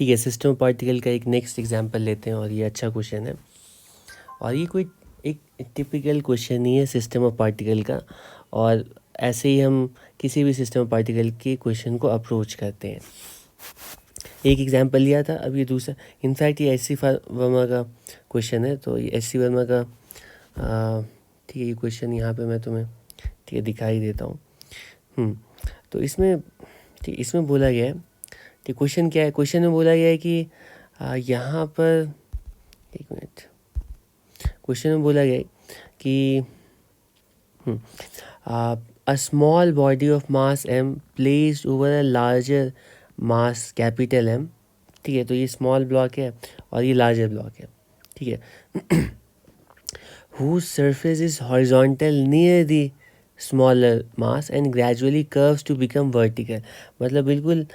ठीक है, system of particle का एक नेक्स्ट एग्जांपल लेते हैं और ये अच्छा क्वेश्चन है और ये कोई एक टिपिकल क्वेश्चन नहीं है सिस्टम ऑफ पार्टिकल का, और ऐसे ही हम किसी भी सिस्टम ऑफ पार्टिकल के क्वेश्चन को अप्रोच करते हैं। एक एग्जांपल लिया था, अब ये दूसरा, इनफैक्ट ये एस सी वर्मा का क्वेश्चन है, तो ये एस सी वर्मा का ठीक है, ये क्वेश्चन यहाँ पे मैं तुम्हें ठीक है दिखाई देता हूँ। तो इसमें ठीक इसमें बोला गया है, ठीक क्वेश्चन क्या है, क्वेश्चन में बोला गया है कि यहाँ पर एक मिनट, क्वेश्चन में बोला गया है कि a small body of mass m placed over a larger mass capital M, ठीक है, तो ये स्मॉल ब्लॉक है और ये लार्जर ब्लॉक है, ठीक है, whose surface is horizontal near the smaller mass and gradually curves to become vertical। मतलब बिल्कुल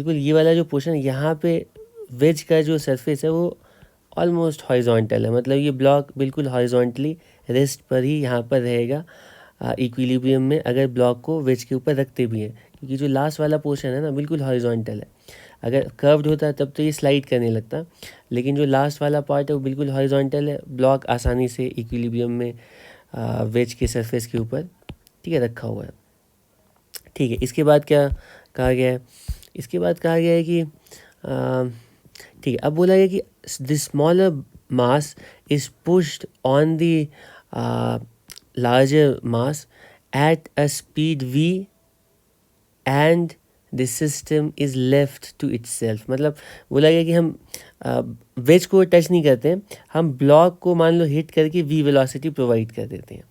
ये वाला जो पोर्शन यहाँ पे वेज का जो सरफेस है वो ऑलमोस्ट हॉरिजॉन्टल है, मतलब ये ब्लॉक बिल्कुल हॉरिजॉन्टली रेस्ट पर ही यहाँ पर रहेगा इक्विलिब्रियम में, अगर ब्लॉक को वेज के ऊपर रखते भी हैं, क्योंकि जो लास्ट वाला पोर्शन है ना बिल्कुल हॉरिजॉन्टल है। अगर कर्व्ड होता तब तो ये स्लाइड करने लगता, लेकिन जो लास्ट वाला पार्ट है वो बिल्कुल हॉरिजॉन्टल है, ब्लॉक आसानी से इक्विलिब्रियम में वेज के सरफेस के ऊपर ठीक है रखा हुआ है। ठीक है, इसके बाद क्या कहा गया है, इसके बाद कहा गया है कि ठीक है, अब बोला गया कि the smaller mass is pushed on the larger mass at a speed v and the system is left to itself। मतलब बोला गया कि हम वेज को टच नहीं करते हैं, हम ब्लॉक को मान लो हिट करके v वेलोसिटी प्रोवाइड कर देते हैं,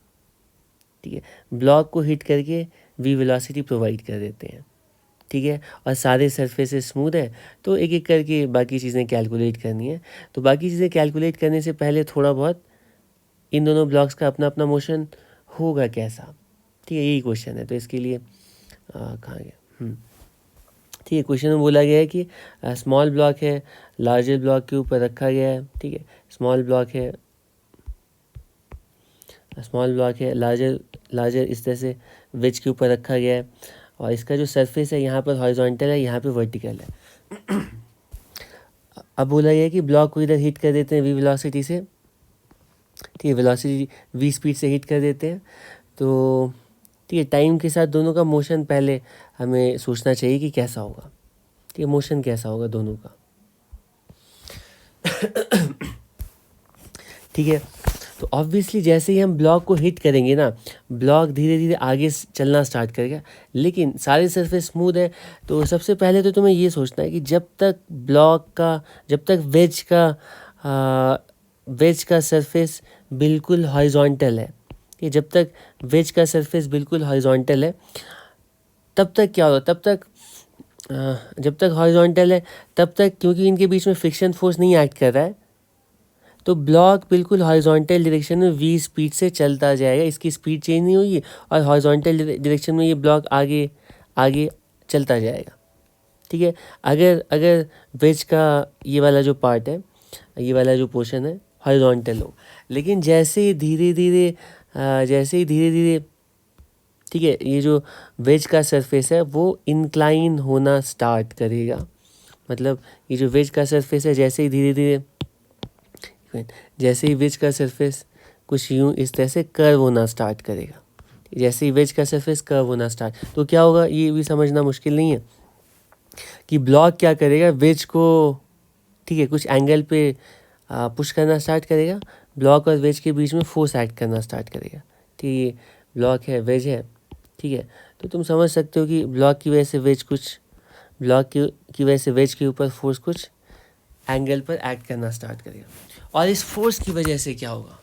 ठीक है, ब्लॉक को हिट करके v वेलोसिटी प्रोवाइड कर देते हैं, ठीक है, और सारे सरफेसेस स्मूथ है, तो एक एक करके बाकी चीज़ें कैलकुलेट करनी है। तो बाकी चीज़ें कैलकुलेट करने से पहले थोड़ा बहुत इन दोनों ब्लॉक्स का अपना अपना मोशन होगा कैसा, ठीक है, यही क्वेश्चन है। तो इसके लिए कहाँ गया, ठीक है, क्वेश्चन में बोला गया है कि स्मॉल ब्लॉक है, लार्जर ब्लॉक के ऊपर रखा गया है, ठीक है, स्मॉल ब्लॉक है, लार्जर इस तरह से वेज के ऊपर रखा गया है, और इसका जो सरफेस है यहाँ पर हॉरिजॉन्टल है, यहाँ पे वर्टिकल है। अब बोला गया है कि ब्लॉक को इधर हिट कर देते हैं वी वेलोसिटी से, ठीक है, वेलोसिटी वी स्पीड से हिट कर देते हैं, तो ठीक है, टाइम के साथ दोनों का मोशन पहले हमें सोचना चाहिए कि कैसा होगा, ठीक है, मोशन कैसा होगा दोनों का। ठीक है, तो ऑब्वियसली जैसे ही हम ब्लॉक को हिट करेंगे ना, ब्लॉक धीरे धीरे आगे चलना स्टार्ट करेगा, लेकिन सारे सरफेस स्मूथ है, तो सबसे पहले तो तुम्हें ये सोचना है कि जब तक वेज का सरफेस बिल्कुल हॉरिजॉन्टल है, कि जब तक वेज का सरफेस बिल्कुल हॉरिजॉन्टल है तब तक क्या होगा, जब तक हॉरिजॉन्टल है तब तक, क्योंकि इनके बीच में फ्रिक्शन फोर्स नहीं एक्ट कर रहा है, तो ब्लॉक बिल्कुल हॉरिजॉन्टल डायरेक्शन में वी स्पीड से चलता जाएगा, इसकी स्पीड चेंज नहीं होगी और हॉरिजॉन्टल डायरेक्शन में ये ब्लॉक आगे आगे चलता जाएगा, ठीक है। अगर वेज का ये वाला जो पार्ट है, ये वाला जो पोर्शन है हॉरिजॉन्टल हो, लेकिन जैसे ही धीरे धीरे ठीक है, ये जो वेज का सरफेस है वो इंक्लाइन होना स्टार्ट करेगा, मतलब ये जो वेज का सरफेस है जैसे ही वेज का सरफेस कुछ यूँ इस तरह से कर्व होना स्टार्ट करेगा, जैसे ही वेज का सरफेस कर्व होना स्टार्ट, तो क्या होगा ये भी समझना मुश्किल नहीं है कि ब्लॉक क्या करेगा, वेज को ठीक है कुछ एंगल पे पुश करना स्टार्ट करेगा, ब्लॉक और वेज के बीच में फोर्स एक्ट करना स्टार्ट करेगा, ठीक है, ब्लॉक है वेज है, ठीक है, तो तुम समझ सकते हो कि ब्लॉक की वजह से वेज के ऊपर फोर्स कुछ एंगल पर एक्ट करना स्टार्ट करेगा, और इस फोर्स की वजह से क्या होगा,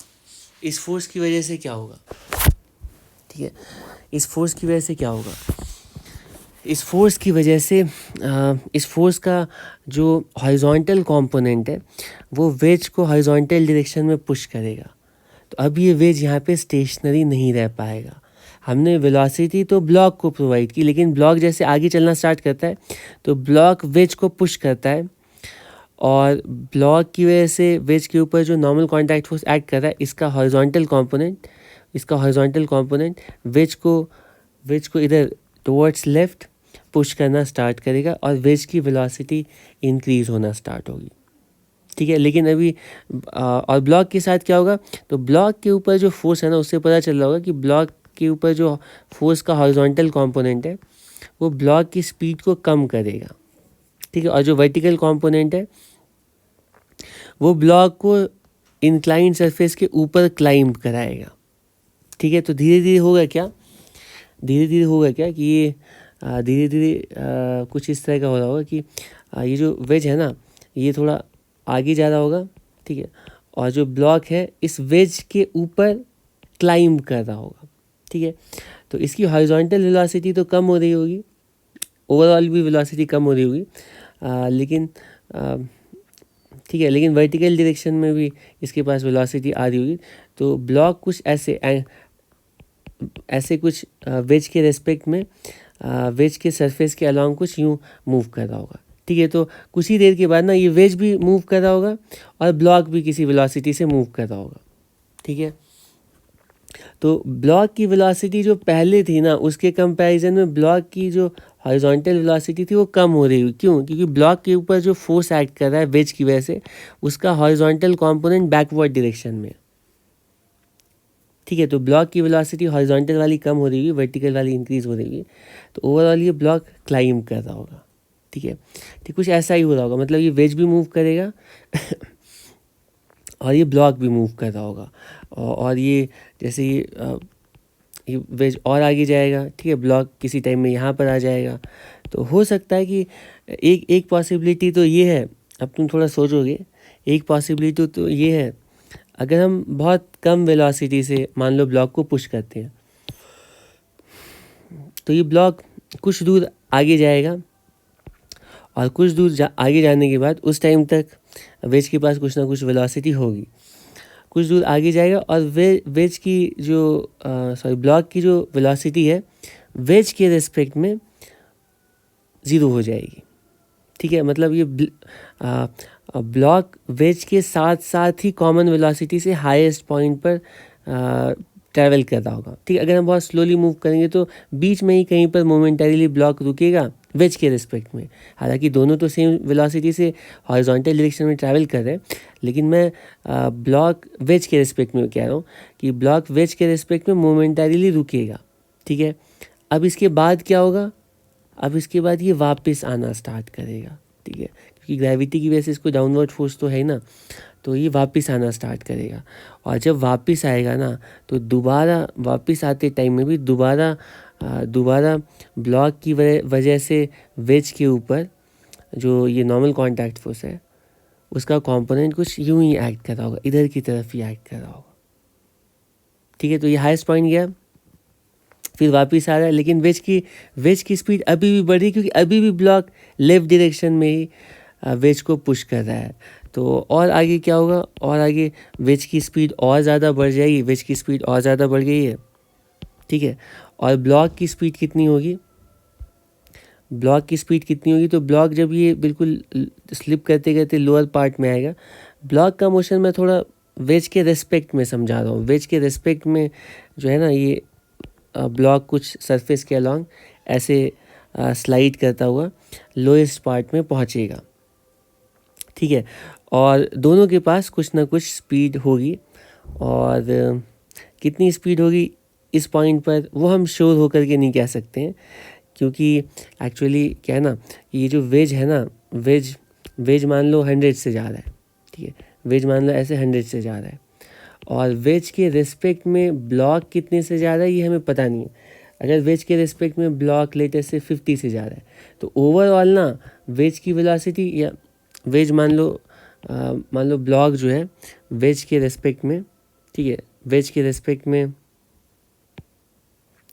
ठीक है, इस फोर्स का जो हॉरिजॉन्टल कंपोनेंट है वो वेज को हॉरिजॉन्टल डायरेक्शन में पुश करेगा, तो अब ये वेज यहाँ पे स्टेशनरी नहीं रह पाएगा। हमने वेलोसिटी तो ब्लॉक को प्रोवाइड की, लेकिन ब्लॉक जैसे आगे चलना स्टार्ट करता है तो ब्लॉक वेज को पुश करता है, और ब्लॉक की वजह से वेज के ऊपर जो नॉर्मल कॉन्टैक्ट फोर्स एक्ट कर रहा है, इसका हॉरिजॉन्टल कंपोनेंट वेज को इधर टुवर्ड्स लेफ्ट पुश करना स्टार्ट करेगा और वेज की वेलोसिटी इंक्रीज़ होना स्टार्ट होगी, ठीक है। लेकिन अभी और ब्लॉक के साथ क्या होगा, तो ब्लॉक के ऊपर जो फोर्स है ना, उससे पता चल रहा होगा कि ब्लॉक के ऊपर जो फोर्स का हॉरिजॉन्टल कंपोनेंट है वो ब्लॉक की स्पीड को कम करेगा, ठीक है। और जो वर्टिकल कंपोनेंट है वो ब्लॉक को इंक्लाइंड सरफेस के ऊपर क्लाइंब कराएगा, ठीक है। तो धीरे धीरे होगा क्या, धीरे धीरे होगा क्या कि ये धीरे धीरे कुछ इस तरह का हो रहा होगा कि ये जो वेज है ना ये थोड़ा आगे जा रहा होगा, ठीक है। और जो ब्लॉक है इस वेज के ऊपर क्लाइंब कर रहा होगा, ठीक है। तो इसकी हॉरिजॉन्टल वेलोसिटी तो कम हो रही होगी, ओवरऑल भी वेलोसिटी कम हो रही होगी, लेकिन ठीक है, लेकिन वर्टिकल डायरेक्शन में भी इसके पास वेलोसिटी आ रही होगी। तो ब्लॉक कुछ ऐसे कुछ वेज के रेस्पेक्ट में वेज के सरफेस के अलॉन्ग कुछ यूँ मूव कर रहा होगा, ठीक है। तो कुछ ही देर के बाद ना ये वेज भी मूव कर रहा होगा और ब्लॉक भी किसी वेलोसिटी से मूव कर रहा होगा, ठीक है। तो ब्लॉक की वेलोसिटी जो पहले थी ना उसके कंपैरिजन में ब्लॉक की जो हॉरिजॉन्टल वेलोसिटी थी वो कम हो रही है। क्यों? क्योंकि ब्लॉक के ऊपर जो फोर्स एक्ट कर रहा है वेज की वजह से उसका हॉरिजॉन्टल कंपोनेंट बैकवर्ड डायरेक्शन में, ठीक है। तो ब्लॉक की वेलोसिटी हॉरिजॉन्टल वाली कम हो रही होगी, वर्टिकल वाली इंक्रीज हो रही होगी। तो ओवरऑल ये ब्लॉक क्लाइंब कर रहा होगा, ठीक है। ठीक कुछ ऐसा ही हो रहा होगा, मतलब ये वेज भी मूव करेगा और ये ब्लॉक भी मूव कर रहा होगा। और ये जैसे ये वेज और आगे जाएगा, ठीक है, ब्लॉक किसी टाइम में यहाँ पर आ जाएगा। तो हो सकता है कि एक पॉसिबिलिटी तो ये है, अब तुम थोड़ा सोचोगे, एक पॉसिबिलिटी तो ये है अगर हम बहुत कम वेलोसिटी से मान लो ब्लॉक को पुश करते हैं तो ये ब्लॉक कुछ दूर आगे जाएगा और कुछ दूर आगे जाने के बाद उस टाइम तक वेज के पास कुछ ना कुछ वेलोसिटी होगी, कुछ दूर आगे जाएगा और वेज की जो ब्लॉक की जो वेलोसिटी है वेज के रेस्पेक्ट में ज़ीरो हो जाएगी, ठीक है। मतलब ये ब्लॉक वेज के साथ साथ ही कॉमन वेलोसिटी से हाईएस्ट पॉइंट पर ट्रैवल कर रहा होगा, ठीक है। अगर हम बहुत स्लोली मूव करेंगे तो बीच में ही कहीं पर मोमेंटरीली ब्लॉक रुकेगा वेज के रिस्पेक्ट में। हालांकि दोनों तो सेम वेलोसिटी से हॉरिजॉन्टल डायरेक्शन में ट्रैवल कर रहे हैं, लेकिन मैं ब्लॉक वेज के रिस्पेक्ट में कह रहा हूँ कि ब्लॉक वेज के रिस्पेक्ट में मोमेंटरीली रुकेगा, ठीक है। अब इसके बाद क्या होगा, अब इसके बाद ये वापस आना स्टार्ट करेगा, ठीक है, क्योंकि ग्रेविटी की वजह से इसको डाउनवर्ड फोर्स तो है ना, तो ये वापस आना स्टार्ट करेगा। और जब वापस आएगा ना तो दोबारा वापस आते टाइम में भी दोबारा ब्लॉक की वजह से वेज के ऊपर जो ये नॉर्मल कांटेक्ट फोर्स है उसका कंपोनेंट कुछ यूं ही एक्ट कर रहा होगा, इधर की तरफ ही एक्ट कर रहा होगा, ठीक है। तो ये हाईएस्ट पॉइंट गया, फिर वापस आ रहा है, लेकिन वेज की स्पीड अभी भी बढ़ी क्योंकि अभी भी ब्लॉक लेफ्ट डायरेक्शन में ही वेज को पुश कर रहा है। तो और आगे क्या होगा, और आगे वेज की स्पीड और ज़्यादा बढ़ जाएगी, वेज की स्पीड और ज़्यादा बढ़ गई है, ठीक है। और ब्लॉक की स्पीड कितनी होगी, ब्लॉक की स्पीड कितनी होगी, तो ब्लॉक जब ये बिल्कुल स्लिप करते करते लोअर पार्ट में आएगा, ब्लॉक का मोशन मैं थोड़ा वेज के रेस्पेक्ट में समझा रहा हूँ। वेज के रेस्पेक्ट में जो है ना ये ब्लॉक कुछ सरफेस के अलॉन्ग ऐसे स्लाइड करता हुआ लोएस्ट पार्ट में पहुँचेगा, ठीक है। और दोनों के पास कुछ ना कुछ स्पीड होगी, और कितनी स्पीड होगी इस पॉइंट पर वो हम श्योर होकर के नहीं कह सकते हैं, क्योंकि एक्चुअली क्या है ना, ये जो वेज है ना, वेज मान लो 100 से जा रहा है, ठीक है, वेज मान लो ऐसे 100 से जा रहा है, और वेज के रिस्पेक्ट में ब्लॉक कितने से जा रहा है ये हमें पता नहीं है। अगर वेज के रिस्पेक्ट में ब्लॉक लेटेस्ट से 50 से जा रहा है तो ओवरऑल ना वेज की वेलोसिटी, या वेज मान लो ब्लॉक जो है वेज के रेस्पेक्ट में, ठीक है, वेज के रेस्पेक्ट में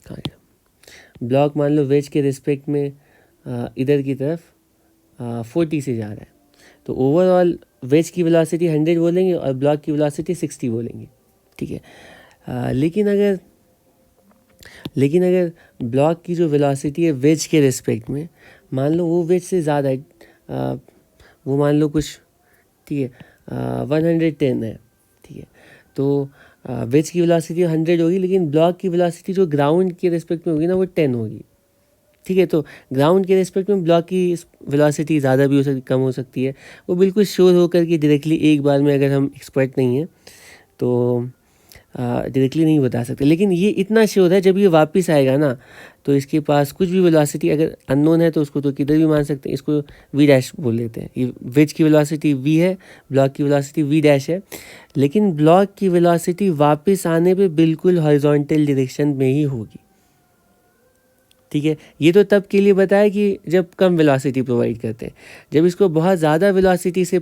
कहाँ है ब्लॉक, मान लो वेज के रेस्पेक्ट में इधर की तरफ 40 से जा रहा है, तो ओवरऑल वेज की वेलोसिटी 100 बोलेंगे और ब्लॉक की वेलोसिटी 60 बोलेंगे, ठीक है। लेकिन अगर ब्लॉक की जो वेलोसिटी है वेज के रेस्पेक्ट में, मान लो वो वेज से ज़्यादा है, वो मान लो कुछ, ठीक है, 110 है, ठीक है, तो वेज की वेलोसिटी 100 होगी, लेकिन ब्लॉक की वेलोसिटी जो ग्राउंड के रेस्पेक्ट में होगी ना वो 10 होगी, ठीक है। तो ग्राउंड के रिस्पेक्ट में ब्लॉक की वेलोसिटी ज़्यादा भी हो सकती, कम हो सकती है। वो बिल्कुल श्योर होकर कि डायरेक्टली एक बार में, अगर हम एक्सपर्ट नहीं हैं तो डायरेक्टली नहीं बता सकते। लेकिन ये इतना श्योर है, जब ये वापस आएगा ना, तो इसके पास कुछ भी वेलोसिटी अगर अननोन है तो उसको तो किधर भी मान सकते हैं। इसको वी डैश बोल लेते हैं। ये वेज की वेलोसिटी वी है, ब्लॉक की वेलोसिटी वी डैश है, लेकिन ब्लॉक की वेलोसिटी वापस आने पे बिल्कुल हॉरिजॉन्टल डायरेक्शन में ही होगी। ठीक है। ये तो तब के लिए बताया कि जब कम वेलोसिटी प्रोवाइड करते हैं। जब इसको बहुत ज़्यादा वेलोसिटी से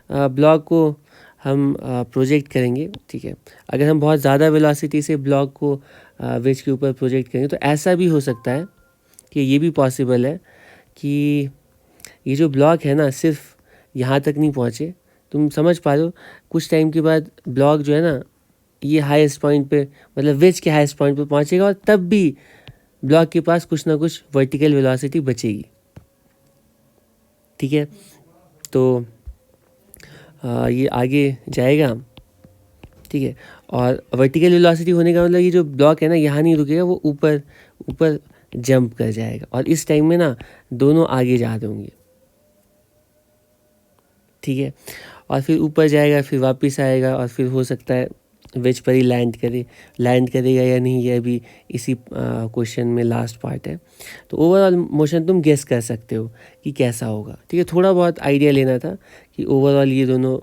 ब्लॉक को हम प्रोजेक्ट करेंगे, ठीक है, अगर हम बहुत ज़्यादा वेलोसिटी से ब्लॉक को वेज के ऊपर प्रोजेक्ट करेंगे तो ऐसा भी हो सकता है कि ये भी पॉसिबल है कि ये जो ब्लॉक है ना सिर्फ यहाँ तक नहीं पहुँचे। तुम समझ पा रहे हो, कुछ टाइम के बाद ब्लॉक जो है ना ये हाईएस्ट पॉइंट पे, मतलब वेज के हाईएस्ट पॉइंट पे पहुँचेगा, और तब भी ब्लॉक के पास कुछ ना कुछ वर्टिकल वेलोसिटी बचेगी। ठीक है। तो ये आगे जाएगा, ठीक है, और वर्टिकल वेलोसिटी होने का मतलब ये जो ब्लॉक है ना यहाँ नहीं रुकेगा, वो ऊपर ऊपर जंप कर जाएगा, और इस टाइम में ना दोनों आगे जा रहे होंगे। ठीक है। और फिर ऊपर जाएगा, फिर वापस आएगा, और फिर हो सकता है वेज पर ही लैंड करेगा या नहीं, ये अभी इसी क्वेश्चन में लास्ट पार्ट है। तो ओवरऑल मोशन तुम गेस कर सकते हो कि कैसा होगा। ठीक है। थोड़ा बहुत आइडिया लेना था कि ओवरऑल ये दोनों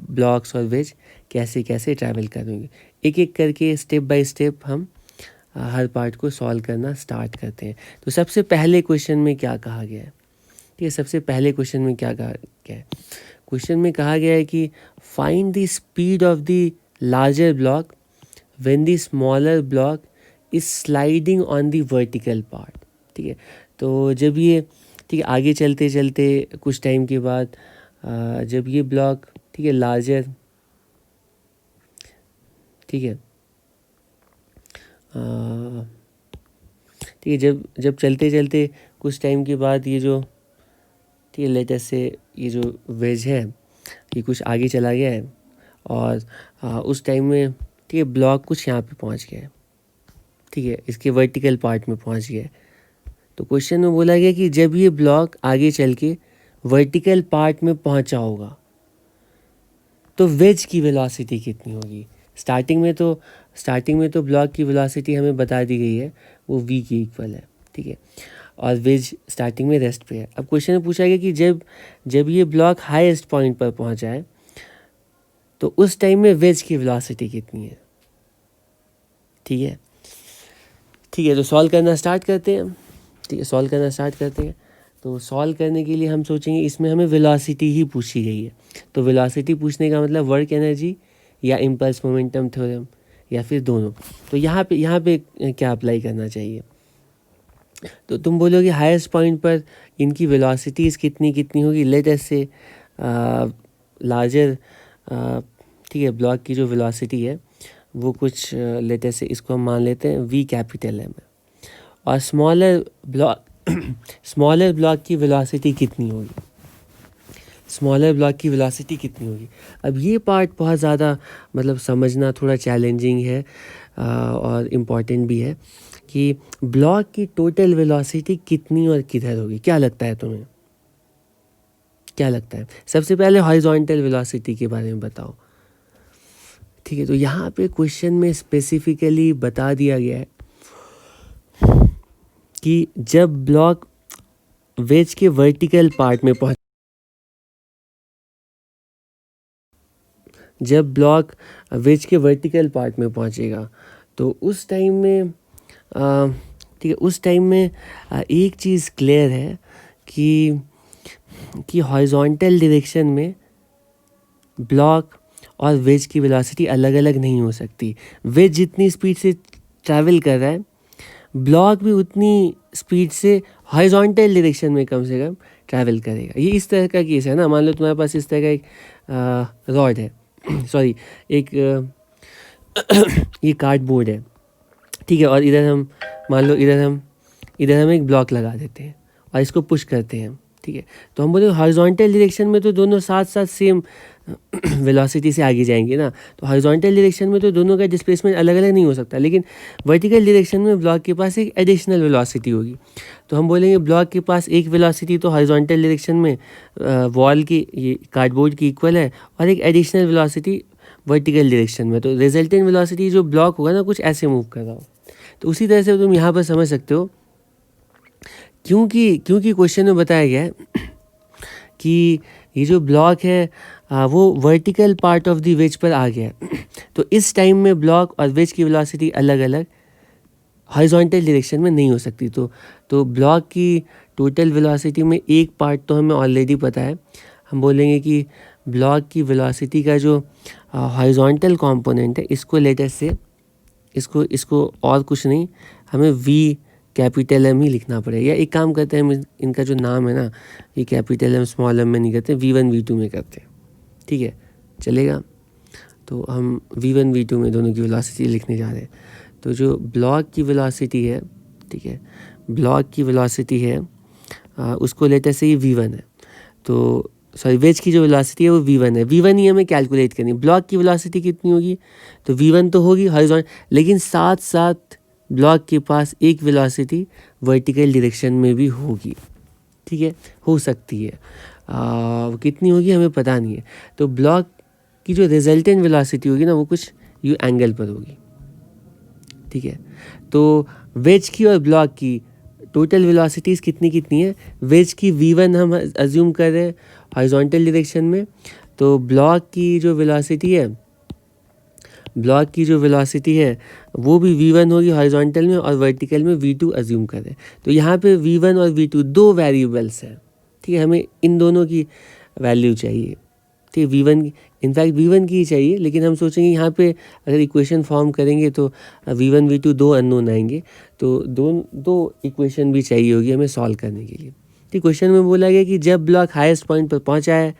ब्लॉक्स और वेज कैसे कैसे ट्रैवल करेंगे। एक एक करके स्टेप बाय स्टेप हम हर पार्ट को सॉल्व करना स्टार्ट करते हैं। तो सबसे पहले क्वेश्चन में क्या कहा गया है? ठीक है, सबसे पहले क्वेश्चन में क्या कहा गया है? क्वेश्चन में कहा गया है कि find the speed of the larger block when the smaller block is sliding on the vertical part. ठीक है। तो जब ये, ठीक है, आगे चलते चलते कुछ टाइम के बाद जब ये ब्लॉक, ठीक है, लार्जर, ठीक है, ठीक है, जब चलते चलते कुछ टाइम के बाद ये जो, ठीक है, लेटर से ये जो वेज है ये कुछ आगे चला गया है, और उस टाइम में, ठीक है, ब्लॉक कुछ यहाँ पे पहुँच गया है। ठीक है, इसके वर्टिकल पार्ट में पहुँच गया है। तो क्वेश्चन में बोला गया कि जब ये ब्लॉक आगे चल के वर्टिकल पार्ट में पहुँचा होगा तो वेज की वेलोसिटी कितनी होगी। स्टार्टिंग में तो ब्लॉक की वेलोसिटी हमें बता दी गई है, वो v के इक्वल है। ठीक है। और वेज स्टार्टिंग में रेस्ट पे है। अब क्वेश्चन में पूछा गया कि जब ये ब्लॉक हाईएस्ट पॉइंट पर पहुंचा है तो उस टाइम में वेज की वेलोसिटी कितनी है। ठीक है। ठीक है, तो सॉल्व करना स्टार्ट करते हैं। ठीक है, सॉल्व करना स्टार्ट करते हैं। तो सॉल्व करने के लिए हम सोचेंगे, इसमें हमें वेलोसिटी ही पूछी गई है, तो वेलोसिटी पूछने का मतलब वर्क एनर्जी या इम्पल्स मोमेंटम थ्योरम या फिर दोनों। तो यहाँ पे क्या अप्लाई करना चाहिए? तो तुम बोलोगे हाईएस्ट पॉइंट पर इनकी वेलोसिटीज़ कितनी होगी। लेट अस से लार्जर, ठीक है, ब्लॉक की जो वेलोसिटी है वो कुछ लेट अस से इसको हम मान लेते हैं v कैपिटल है, और स्मॉलर ब्लॉक की वेलोसिटी कितनी होगी। स्मॉलर ब्लॉक की वेलोसिटी कितनी होगी। अब ये पार्ट बहुत ज़्यादा मतलब समझना थोड़ा चैलेंजिंग है और इम्पॉर्टेंट भी है कि ब्लॉक की टोटल वेलोसिटी कितनी और किधर होगी। क्या लगता है तुम्हें, क्या लगता है? सबसे पहले हॉरिजॉन्टल वेलोसिटी के बारे में बताओ। ठीक है, तो यहाँ पे क्वेश्चन में स्पेसिफिकली बता दिया गया है कि जब ब्लॉक वेज के वर्टिकल पार्ट में जब ब्लॉक वेज के वर्टिकल पार्ट में पहुँचेगा तो उस टाइम में, ठीक है, उस टाइम में एक चीज़ क्लियर है कि हॉरिजॉन्टल डायरेक्शन में ब्लॉक और वेज की वेलोसिटी अलग अलग नहीं हो सकती। वेज जितनी स्पीड से ट्रैवल कर रहा है, ब्लॉक भी उतनी स्पीड से हॉरिजॉन्टल डायरेक्शन में कम से कम ट्रैवल करेगा। ये इस तरह का केस है ना, मान लो तुम्हारे पास इस तरह का एक रॉड है सॉरी एक ये कार्डबोर्ड है। ठीक है, और इधर हम मान लो इधर हम एक ब्लॉक लगा देते हैं और इसको पुश करते हैं। ठीक है, तो हम बोले हॉरिजॉन्टल डायरेक्शन में तो दोनों साथ साथ सेम वेलोसिटी से आगे जाएंगे ना, तो हॉरिजॉन्टल डायरेक्शन में तो दोनों का डिस्प्लेसमेंट अलग अलग नहीं हो सकता, लेकिन वर्टिकल डायरेक्शन में ब्लॉक के पास एक एडिशनल वेलोसिटी होगी। तो हम बोलेंगे ब्लॉक के पास एक वेलोसिटी तो हॉरिजॉन्टल डायरेक्शन में वॉल की, ये कार्डबोर्ड की इक्वल है, और एक एडिशनल वेलोसिटी वर्टिकल डायरेक्शन में। तो रिजल्टेंट वेलोसिटी जो ब्लॉक होगा ना, कुछ ऐसे मूव कर रहा हो। तो उसी तरह से तुम यहाँ पर समझ सकते हो, क्योंकि क्वेश्चन में बताया गया है कि ये जो ब्लॉक है वो vertical part of the ways पर आ गया है। तो इस टाइम में ब्लॉक और वेज की वेलोसिटी अलग अलग हॉरिजॉन्टल डायरेक्शन में नहीं हो सकती। तो ब्लॉक की टोटल वेलोसिटी में एक पार्ट तो हमें ऑलरेडी पता है, हम बोलेंगे कि ब्लॉक की वेलोसिटी का जो हॉरिजॉन्टल कंपोनेंट है, इसको लेटर से इसको और कुछ नहीं, हमें वी कैपिटल एम ही लिखना पड़ेगा। या एक काम करते हैं, हम इनका जो नाम है ना, ये कैपिटल एम स्मॉल एम में नहीं करते, V1 V2 में करते हैं, ठीक है, चलेगा। तो हम V1 V2 में दोनों की वेलोसिटी लिखने जा रहे हैं। तो जो ब्लॉक की वेलोसिटी है, ठीक है, ब्लॉक की वेलोसिटी है उसको लेटर से ही V1 है। तो सॉरी, वेज की जो वेलोसिटी है वो V1 है, V1 ही हमें कैलकुलेट करनी है। ब्लॉक की वेलोसिटी कितनी होगी, तो V1 तो होगी हॉरिजॉन्टल, लेकिन साथ साथ ब्लॉक के पास एक वेलोसिटी वर्टिकल डायरेक्शन में भी होगी, ठीक है, हो सकती है। कितनी होगी हमें पता नहीं है। तो ब्लॉक की जो रिजल्टेंट वेलोसिटी होगी ना, वो कुछ यू एंगल पर होगी, ठीक है। तो वेज की और ब्लॉक की टोटल वेलोसिटीज़ कितनी है, वेज की V1 हम अज्यूम कर रहे हैं हॉरिजॉन्टल डायरेक्शन में, तो ब्लॉक की जो वेलोसिटी है वो भी V1 होगी हॉरिजॉन्टल में, और वर्टिकल में V2 अज्यूम कर रहे हैं। तो यहाँ पे V1 और V2 दो वेरिएबल्स हैं, ठीक है, हमें इन दोनों की वैल्यू चाहिए, ठीक है। V1 इनफैक्ट V1 की ही चाहिए, लेकिन हम सोचेंगे यहाँ पे अगर इक्वेशन फॉर्म करेंगे तो V1 V2 दो अननोन आएंगे, तो दो इक्वेशन भी चाहिए होगी हमें सॉल्व करने के लिए। तो क्वेश्चन में बोला गया कि जब ब्लॉक हाईएस्ट पॉइंट पर पहुँचा है